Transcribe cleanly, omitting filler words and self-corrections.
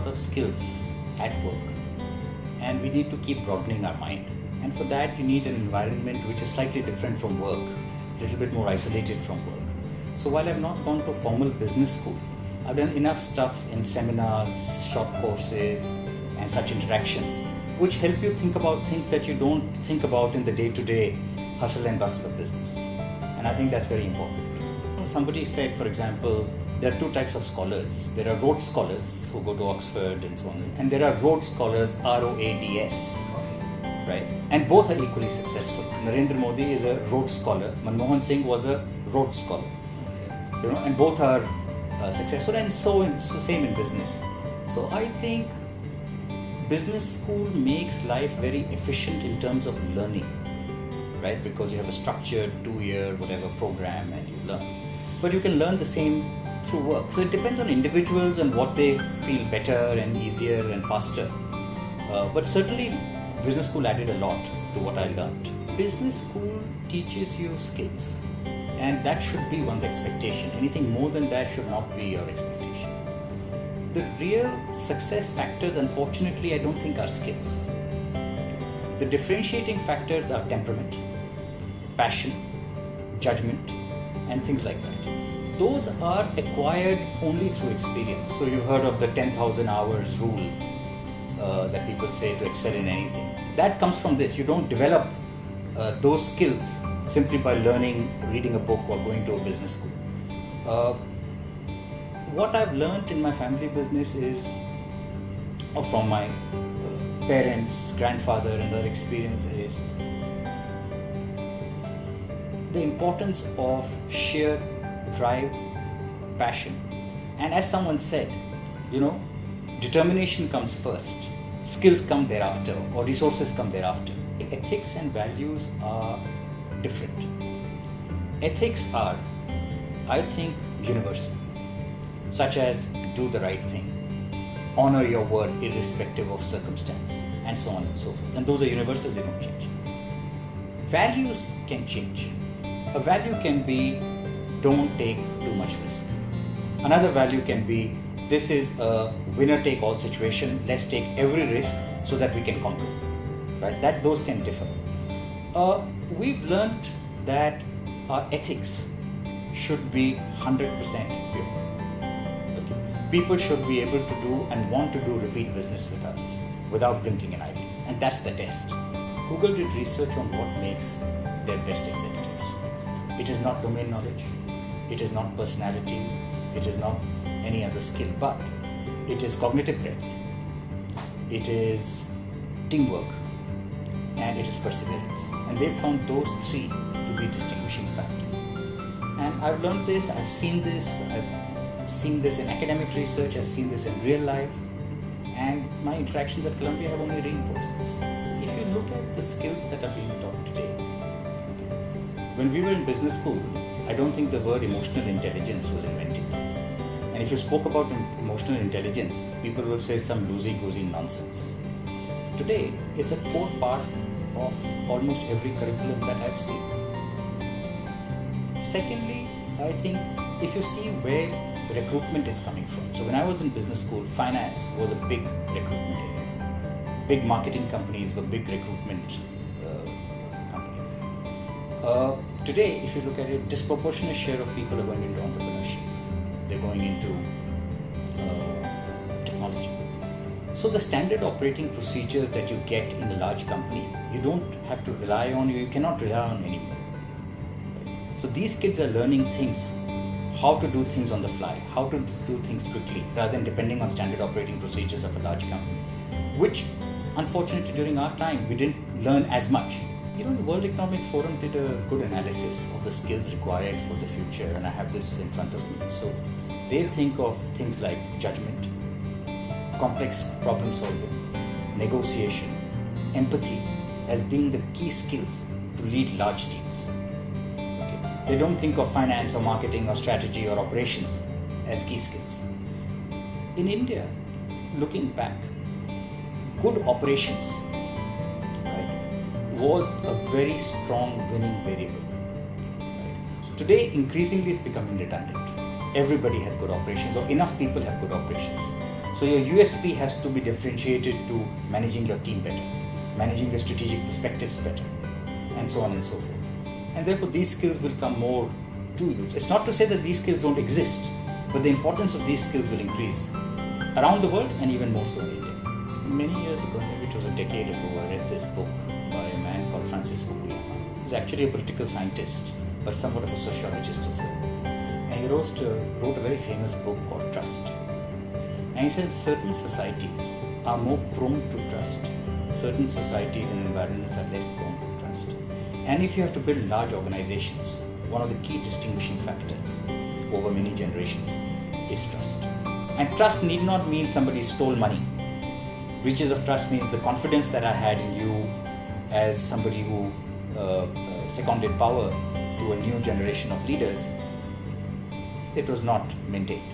lot of skills at work, and we need to keep broadening our mind. And for that, you need an environment which is slightly different from work, a little bit more isolated from work. So while I've not gone to formal business school, I've done enough stuff in seminars, short courses, and such interactions, which help you think about things that you don't think about in the day-to-day hustle and bustle of business. And I think that's very important. Somebody said, for example, there are two types of scholars. There are Rhodes scholars who go to Oxford and so on, and there are Rhodes scholars, ROADS, right? And both are equally successful. Narendra Modi is a Rhodes scholar. Manmohan Singh was a Rhodes scholar. And both are successful, and same in business. So I think business school makes life very efficient in terms of learning, right? Because you have a structured 2-year whatever program and you learn. But you can learn the same through work. So it depends on individuals and what they feel better and easier and faster. But certainly business school added a lot to what I learned. Business school teaches you skills, and that should be one's expectation. Anything more than that should not be your expectation. The real success factors, unfortunately, I don't think are skills. The differentiating factors are temperament, passion, judgment, and things like that. Those are acquired only through experience. So you've heard of the 10,000 hours rule that people say to excel in anything. That comes from this. You don't develop those skills simply by learning, reading a book, or going to a business school. What I've learned in my family business is, or from my parents, grandfather, and their experience, is the importance of sheer drive, passion. And as someone said, determination comes first, skills come thereafter, or resources come thereafter. Ethics and values are different. Ethics are, I think, universal, such as do the right thing, honor your word irrespective of circumstance, and so on and so forth. And those are universal, they don't change. Values can change. A value can be don't take too much risk. Another value can be this is a winner-take-all situation, let's take every risk so that we can conquer, right? Those can differ. We've learned that our ethics should be 100% pure. Okay? People should be able to do and want to do repeat business with us without blinking an eye. And that's the test. Google did research on what makes their best executives. It is not domain knowledge, it is not personality, it is not any other skill, but it is cognitive breadth, it is teamwork, and it is perseverance. And they found those three to be distinguishing factors. And I've learned this, I've seen this in academic research, I've seen this in real life, and my interactions at Columbia have only reinforced this. If you look at the skills that are being taught today, when we were in business school, I don't think the word emotional intelligence was invented. And if you spoke about emotional intelligence, people would say some loosey-goosey nonsense. Today, it's a core part of almost every curriculum that I've seen. Secondly, I think if you see where recruitment is coming from. So when I was in business school, finance was a big recruitment area. Big marketing companies were big recruitment companies. Today, if you look at it, disproportionate share of people are going into entrepreneurship. They're going into technology. So the standard operating procedures that you get in a large company, you don't have to rely on, you cannot rely on anymore. Right? So these kids are learning things, how to do things on the fly, how to do things quickly, rather than depending on standard operating procedures of a large company, which unfortunately during our time, we didn't learn as much. The World Economic Forum did a good analysis of the skills required for the future, and I have this in front of me. So they think of things like judgment, complex problem solving, negotiation, empathy as being the key skills to lead large teams. Okay? They don't think of finance or marketing or strategy or operations as key skills. In India, looking back, good operations was a very strong winning variable. Right? Today, increasingly it's becoming redundant. Everybody has good operations, or enough people have good operations. So So your USP has to be differentiated to managing your team better, managing your strategic perspectives better, and so on and so forth. And therefore these skills will come more to you. It's not to say that these skills don't exist, but the importance of these skills will increase around the world and even more so in India. Many years ago, maybe it was a decade ago, I read this book by a man called Francis Fukuyama. He was actually a political scientist, but somewhat of a sociologist as well. And he wrote a very famous book called Trust. And he said certain societies are more prone to trust. Certain societies and environments are less prone to trust. And if you have to build large organizations, one of the key distinguishing factors over many generations is trust. And trust need not mean somebody stole money. Breaches of trust means the confidence that I had in you as somebody who seconded power to a new generation of leaders, it was not maintained.